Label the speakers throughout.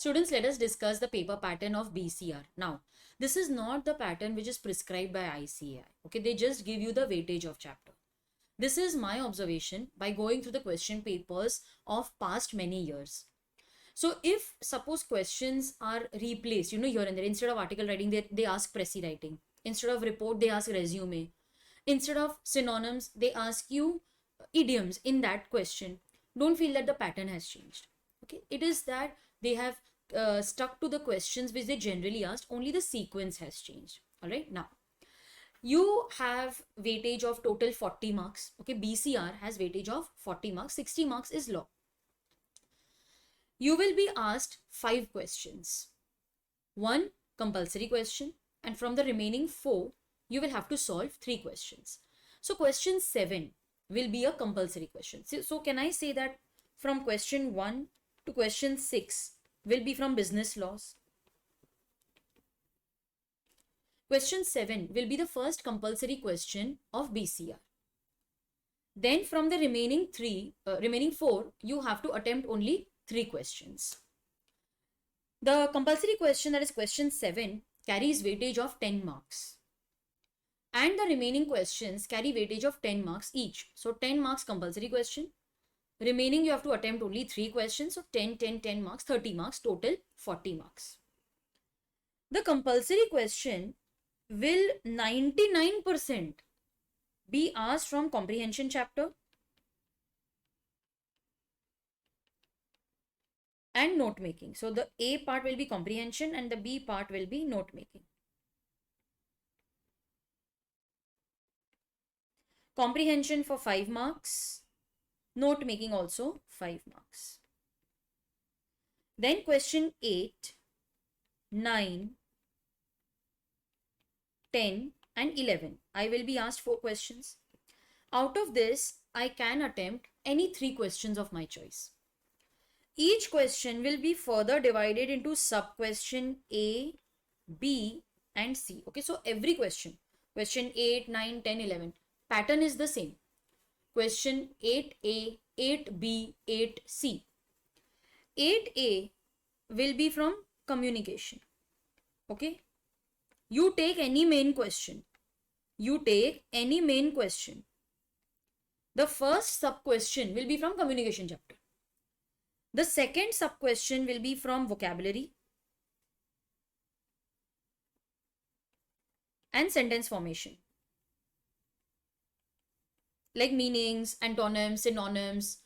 Speaker 1: Students, let us discuss the paper pattern of BCR. Now, this is not the pattern which is prescribed by ICAI. Okay, they just give you the weightage of chapter. This is my observation by going through the question papers of past many years. So if suppose questions are replaced, here and there, instead of article writing, they ask Prezi writing. Instead of report, they ask resume. Instead of synonyms, they ask you idioms in that question. Don't feel that the pattern has changed. Okay, it is that they have stuck to the questions which they generally asked, only the sequence has changed. All right, now you have weightage of total 40 marks. Okay, BCR has weightage of 40 marks, 60 marks is law. You will be asked 5 questions, 1 compulsory question, and from the remaining 4 you will have to solve 3 questions. So question 7 will be a compulsory question. So can I say that from question 1 to question 6 will be from business laws? Question 7 will be the first compulsory question of BCR. Then from the remaining 4, you have to attempt only 3 questions. The compulsory question, that is question 7, carries weightage of 10 marks. And the remaining questions carry weightage of 10 marks each. So 10 marks compulsory question. Remaining you have to attempt only 3 questions. So 10, 10, 10 marks, 30 marks, total 40 marks. The compulsory question will 99% be asked from comprehension chapter and note making. So the A part will be comprehension and the B part will be note making. Comprehension for 5 marks, note making also 5 marks. Then question 8, 9, 10 and 11. I will be asked 4 questions. Out of this, I can attempt any 3 questions of my choice. Each question will be further divided into sub-question A, B and C. Okay, so every question 8, 9, 10, 11, pattern is the same. Question 8A, 8B, 8C. 8A will be from communication. Okay, you take any main question. The first sub-question will be from communication chapter. The second sub-question will be from vocabulary and sentence formation, like meanings, antonyms, synonyms,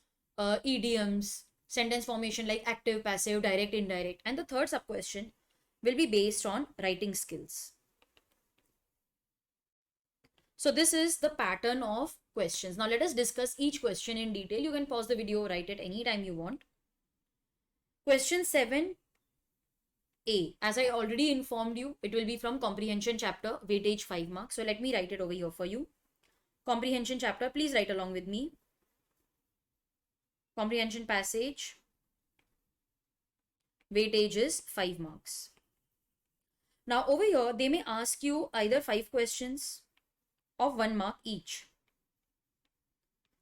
Speaker 1: idioms, sentence formation like active, passive, direct, indirect. And the third sub-question will be based on writing skills. So this is the pattern of questions. Now let us discuss each question in detail. You can pause the video, write it any time you want. Question 7A, as I already informed you, it will be from comprehension chapter, weightage 5 marks. So let me write it over here for you. Comprehension chapter, please write along with me. Comprehension passage, weightage is 5 marks. Now over here, they may ask you either 5 questions of 1 mark each.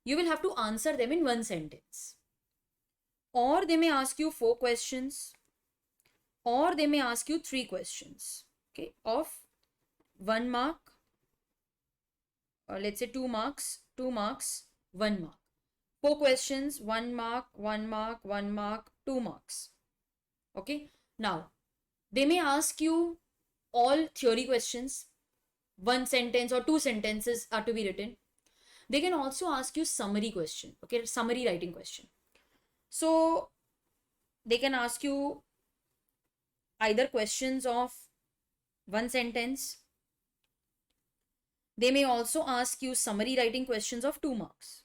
Speaker 1: You will have to answer them in 1 sentence. Or they may ask you 4 questions, or they may ask you 3 questions, okay, of 1 mark, or let's say 2 marks, 2 marks, 1 mark. 4 questions, 1 mark, 1 mark, 1 mark, 2 marks. Okay, now they may ask you all theory questions, 1 sentence or 2 sentences are to be written. They can also ask you summary question, okay, summary writing question. So they can ask you either questions of 1 sentence. They may also ask you summary writing questions of 2 marks.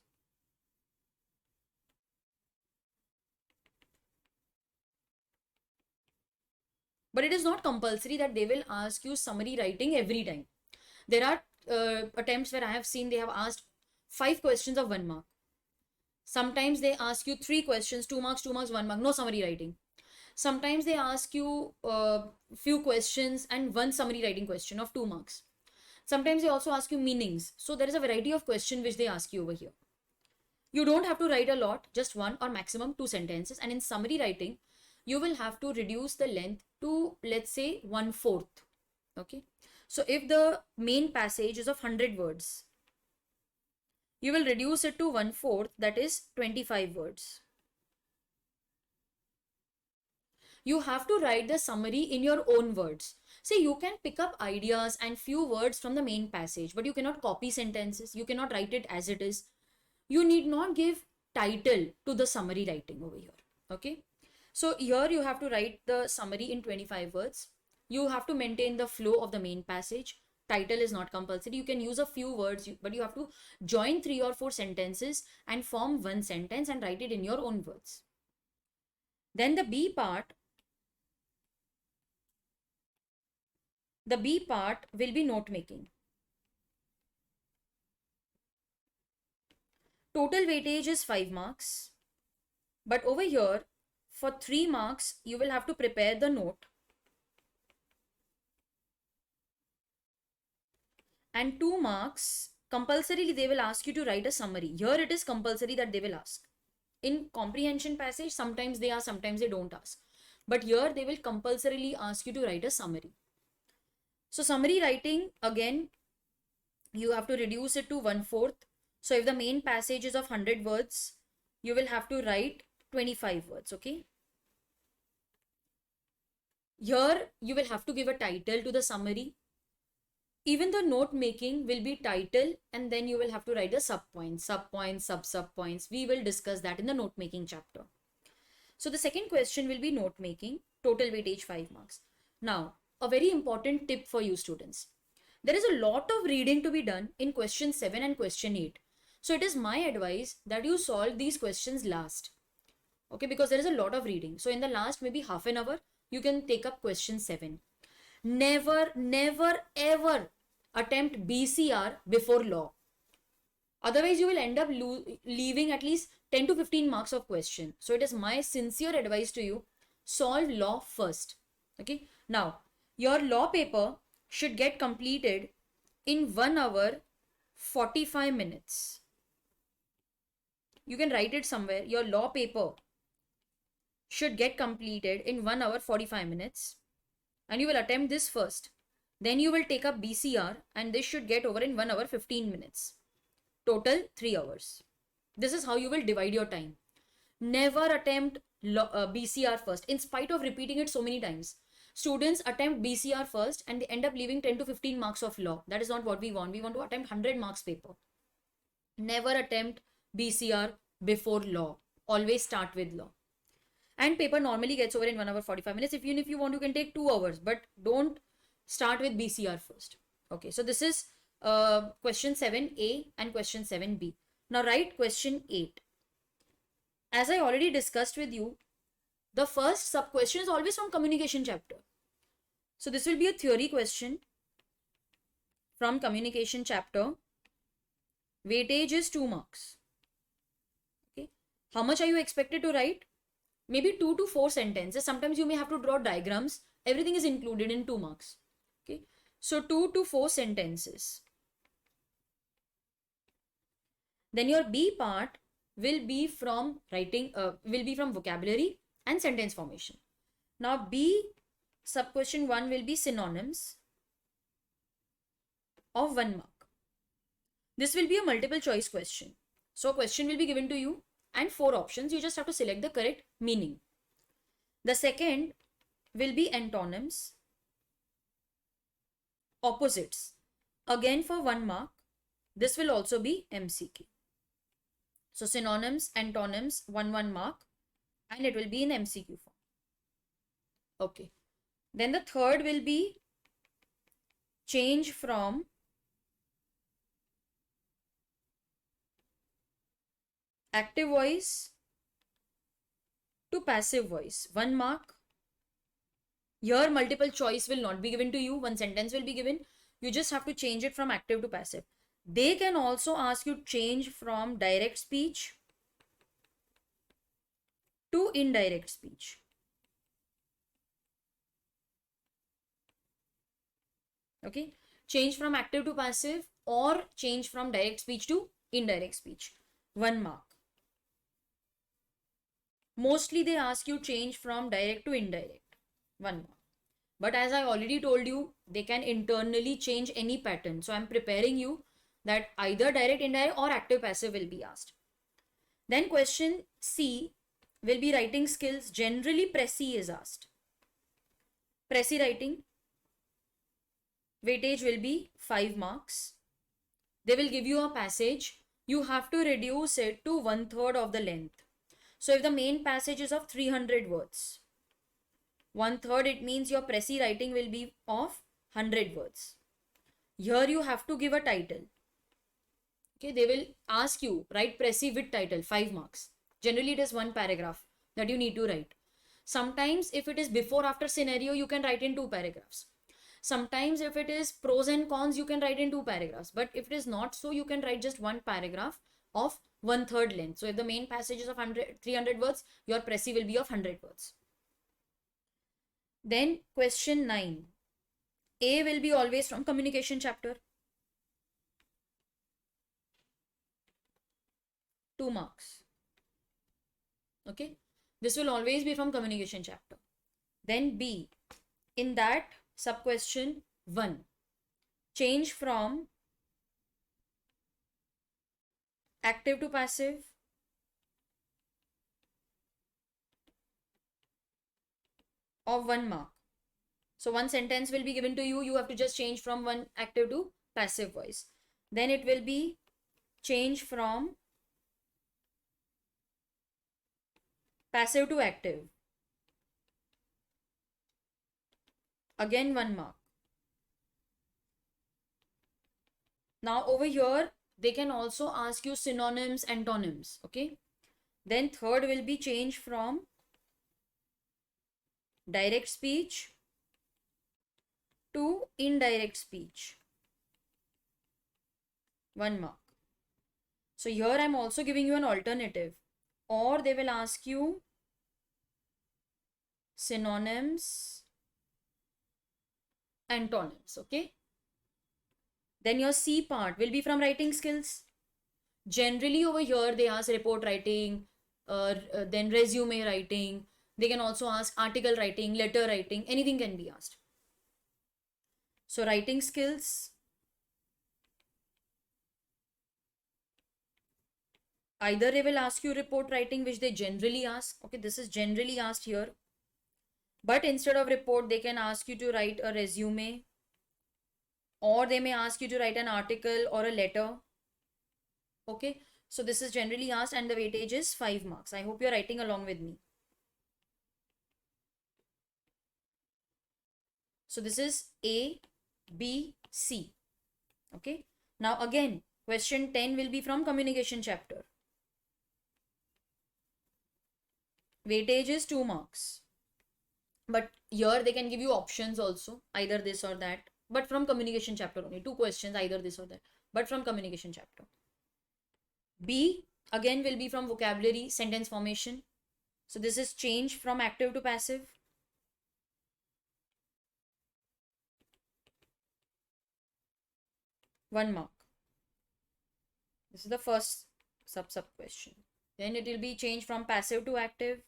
Speaker 1: But it is not compulsory that they will ask you summary writing every time. There are attempts where I have seen they have asked 5 questions of 1 mark. Sometimes they ask you 3 questions, 2 marks, 2 marks, 1 mark, no summary writing. Sometimes they ask you few questions and 1 summary writing question of 2 marks. Sometimes they also ask you meanings. So there is a variety of question which they ask you over here. You don't have to write a lot, just 1 or maximum 2 sentences. And in summary writing, you will have to reduce the length to, let's say, 1/4. Okay. So if the main passage is of 100 words, you will reduce it to 1/4, that is 25 words. You have to write the summary in your own words. See, you can pick up ideas and few words from the main passage, but you cannot copy sentences. You cannot write it as it is. You need not give title to the summary writing over here. Okay. So here you have to write the summary in 25 words. You have to maintain the flow of the main passage. Title is not compulsory. You can use a few words, but you have to join 3 or 4 sentences and form one sentence and write it in your own words. Then the B part will be note making. Total weightage is 5 marks. But over here, for 3 marks, you will have to prepare the note. And 2 marks, compulsorily they will ask you to write a summary. Here it is compulsory that they will ask. In comprehension passage, sometimes they ask, sometimes they don't ask. But here they will compulsorily ask you to write a summary. So summary writing, again, you have to reduce it to 1/4. So if the main passage is of 100 words, you will have to write 25 words, okay? Here you will have to give a title to the summary. Even the note making will be title, and then you will have to write the sub points, sub points. We will discuss that in the note making chapter. So the second question will be note making, total weightage 5 marks. Now, a very important tip for you students. There is a lot of reading to be done in question 7 and question 8. So it is my advice that you solve these questions last. Okay, because there is a lot of reading. So in the last maybe half an hour, you can take up question 7. Never, ever attempt BCR before law. Otherwise, you will end up leaving at least 10 to 15 marks of question. So it is my sincere advice to you, solve law first. Okay. Now, your law paper should get completed in 1 hour 45 minutes. You can write it somewhere. Your law paper should get completed in 1 hour 45 minutes. And you will attempt this first. Then you will take up BCR and this should get over in 1 hour 15 minutes. Total 3 hours. This is how you will divide your time. Never attempt BCR first, in spite of repeating it so many times. Students attempt BCR first and they end up leaving 10 to 15 marks of law. That is not what we want. We want to attempt 100 marks paper. Never attempt BCR before law. Always start with law. And paper normally gets over in 1 hour 45 minutes. Even if you want, you can take 2 hours, but don't start with BCR first. Okay, so this is question 7A and question 7B. Now write question 8. As I already discussed with you, the first sub question is always from communication chapter. So this will be a theory question from communication chapter. Weightage is 2 marks. Okay, how much are you expected to write? Maybe 2 to 4 sentences. Sometimes you may have to draw diagrams. Everything is included in 2 marks. Okay, so 2 to 4 sentences. Then your B part will be from writing, will be from vocabulary and sentence formation. Now B sub question 1 will be synonyms of 1 mark. This will be a multiple choice question. So a question will be given to you and 4 options. You just have to select the correct meaning. The second will be antonyms, opposites. Again for 1 mark. This will also be MCQ. So synonyms, antonyms, 1 mark, and it will be in MCQ form. Okay. Then the third will be change from active voice to passive voice. 1 mark. Here multiple choice will not be given to you. 1 sentence will be given. You just have to change it from active to passive. They can also ask you to change from direct speech to indirect speech. Okay. Change from active to passive or change from direct speech to indirect speach. 1 mark. Mostly they ask you change from direct to indirect, 1 mark. But as I already told you, they can internally change any pattern. So I'm preparing you that either direct, indirect or active passive will be asked. Then question C will be writing skills. Generally Prezi is asked. Prezi writing, weightage will be 5 marks. They will give you a passage. You have to reduce it to 1/3 of the length. So if the main passage is of 300 words, 1/3, it means your Prezi writing will be of 100 words. Here you have to give a title. Okay, they will ask you write Prezi with title, 5 marks. Generally it is one paragraph that you need to write. Sometimes if it is before after scenario, you can write in 2 paragraphs. Sometimes if it is pros and cons, you can write in 2 paragraphs. But if it is not so, you can write just one paragraph of 1/3 length. So if the main passage is of 300 words, your Prezi will be of 100 words. Then question 9. A will be always from communication chapter. 2 marks. Okay. This will always be from communication chapter. Then B. In that sub question 1. Change from active to passive. Of 1 mark. So one sentence will be given to you. You have to just change from one active to passive voice. Then it will be change from passive to active. Again 1 mark. Now over here, they can also ask you synonyms, antonyms. Okay. Then third will be change from direct speech to indirect speech. 1 mark. So here I'm also giving you an alternative. Or they will ask you synonyms, antonyms. Okay. Then your C part will be from writing skills. Generally over here they ask report writing, then resume writing. They can also ask article writing, letter writing, anything can be asked. So writing skills, either they will ask you report writing, which they generally ask. Okay, this is generally asked here. But instead of report, they can ask you to write a resume, or they may ask you to write an article or a letter. Okay, so this is generally asked and the weightage is 5 marks. I hope you're writing along with me. So this is A, B, C. Okay. Now again, question 10 will be from communication chapter. Weightage is 2 marks. But here they can give you options also, either this or that. But from communication chapter only. 2 questions, either this or that. But from communication chapter. B again will be from vocabulary, sentence formation. So this is change from active to passive. 1 mark. This is the first sub question. Then it will be change from passive to active.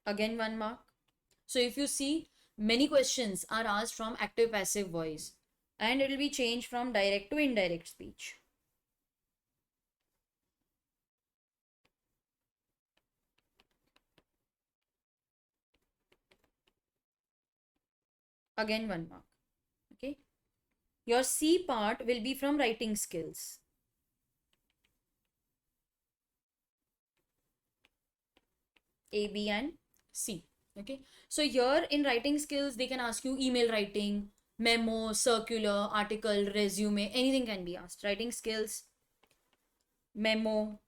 Speaker 1: Again 1 mark. So if you see, many questions are asked from active passive voice, and it will be changed from direct to indirect speech. Again 1 mark. Okay. Your C part will be from writing skills. A, B and C. Okay. So here in writing skills, they can ask you email writing, memo, circular, article, resume, anything can be asked. Writing skills, memo,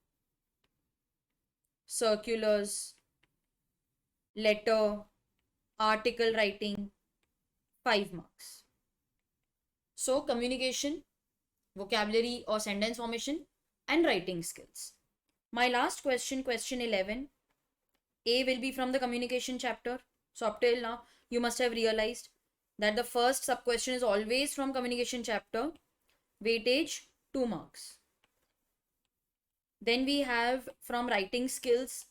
Speaker 1: circulars, letter, article writing, 5 marks. So communication, vocabulary or sentence formation, and writing skills. My last question, question 11. A will be from the communication chapter. So up till now, you must have realized that the first sub question is always from communication chapter. weightage 2 marks. Then we have from writing skills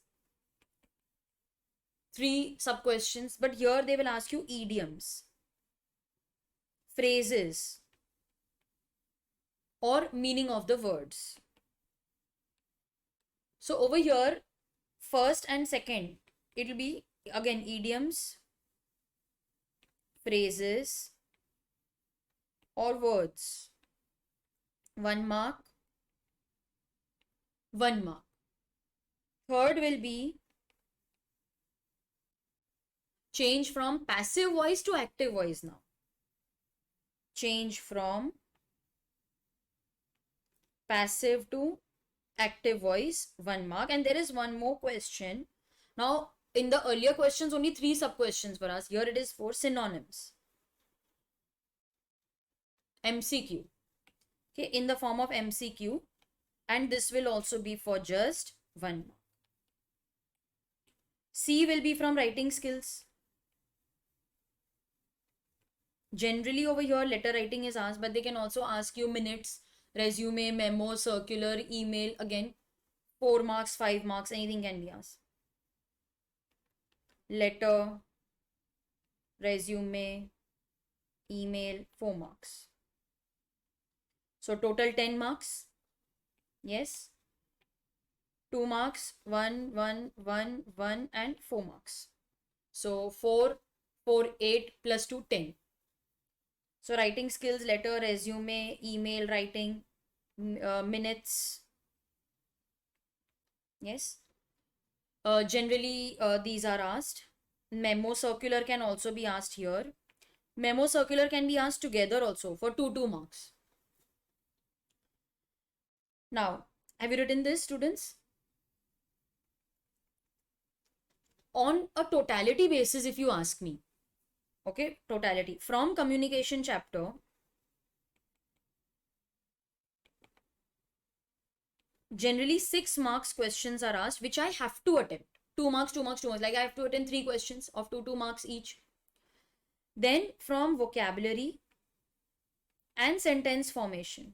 Speaker 1: 3 sub questions, but here they will ask you idioms, phrases, or meaning of the words. So over here, first and second, it will be again idioms, phrases, or words. 1 mark, 1 mark. Third will be change from passive voice to active voice now. Change from passive to active voice, 1 mark. And there is one more question. Now, in the earlier questions, only 3 sub questions were asked. Here it is 4 synonyms. MCQ. Okay, in the form of MCQ. And this will also be for just 1 mark. C will be from writing skills. Generally over here, letter writing is asked, but they can also ask you minutes, resume, memo, circular, email. Again, 4 marks, 5 marks, anything can be asked. Letter, resume, email, 4 marks. So total 10 marks. Yes. 2 marks, 1, 1, 1, 1, and 4 marks. So 4, 4, 8 plus 2, 10. So writing skills, letter, resume, email writing, minutes. Yes. Generally, these are asked. Memo circular can also be asked here. Memo circular can be asked together also for 2 marks. Now, have you written this, students? On a totality basis, if you ask me, okay, totality from communication chapter, generally 6 marks questions are asked, which I have to attempt. 2 marks, 2 marks, 2 marks. Like I have to attempt 3 questions of 2 marks each. Then from vocabulary and sentence formation,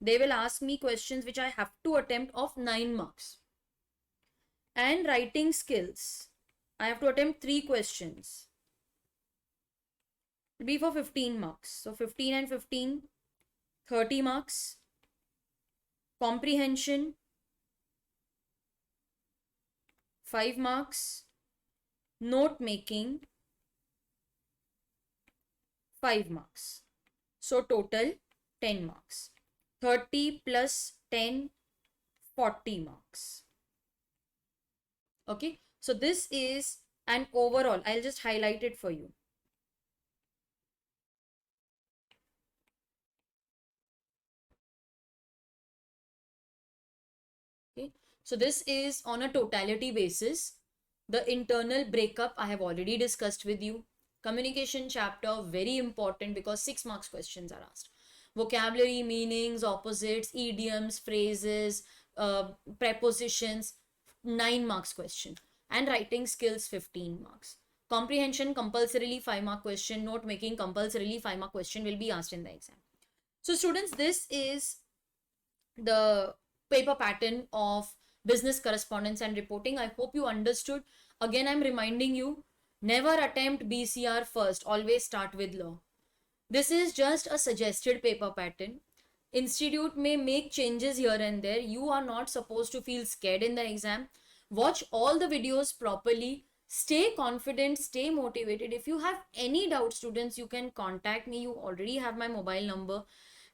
Speaker 1: they will ask me questions which I have to attempt of 9 marks. And writing skills, I have to attempt 3 questions. It will be for 15 marks. So 15 and 15, 30 marks. Comprehension, 5 marks. Note making, 5 marks. So total 10 marks. 30 plus 10, 40 marks. Okay, so this is an overall. I'll just highlight it for you. Okay, so this is on a totality basis. The internal breakup I have already discussed with you. Communication chapter, very important because 6 marks questions are asked. Vocabulary, meanings, opposites, idioms, phrases, prepositions, 9 marks question. And writing skills, 15 marks. Comprehension, compulsorily 5 mark question. Note making, compulsorily 5 mark question will be asked in the exam. So students, this is the paper pattern of business correspondence and reporting. I hope you understood. Again, I'm reminding you, never attempt BCR first. Always start with law. This is just a suggested paper pattern. Institute may make changes here and there. You are not supposed to feel scared in the exam. Watch all the videos properly. Stay confident, stay motivated. If you have any doubt, students, you can contact me. You already have my mobile number.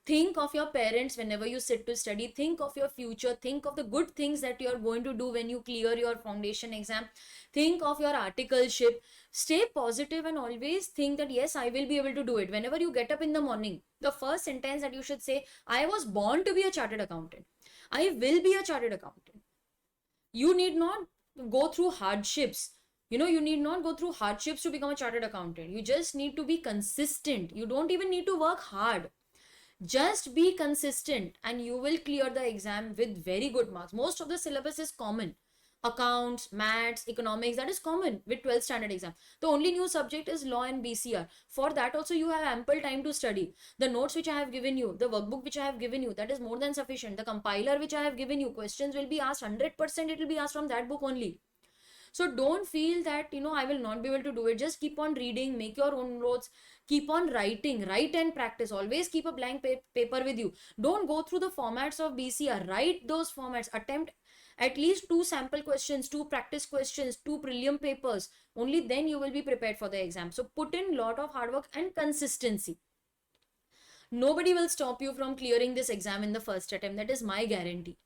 Speaker 1: Think of your parents whenever you sit to study. Think of your future. Think of the good things that you are going to do when you clear your foundation exam. Think of your articleship. Stay positive and always think that yes, I will be able to do it. Whenever you get up in the morning, the first sentence that you should say, I was born to be a chartered accountant. I will be a chartered accountant. You need not go through hardships. You need not go through hardships to become a chartered accountant. You just need to be consistent. You don't even need to work hard. Just be consistent and you will clear the exam with very good marks. Most of the syllabus is common. accounts, maths, economics, that is common with 12th standard exam. The only new subject is law and BCR. For that also you have ample time to study. The notes which I have given you, the workbook which I have given you, that is more than sufficient. The compiler which I have given you, questions will be asked 100%, it will be asked from that book only. So don't feel that, I will not be able to do it. Just keep on reading, make your own notes, keep on writing, write and practice. Always keep a blank paper with you. Don't go through the formats of BCR. Write those formats. Attempt at least 2 sample questions, 2 practice questions, 2 prelim papers. Only then you will be prepared for the exam. So put in lot of hard work and consistency. Nobody will stop you from clearing this exam in the first attempt. That is my guarantee.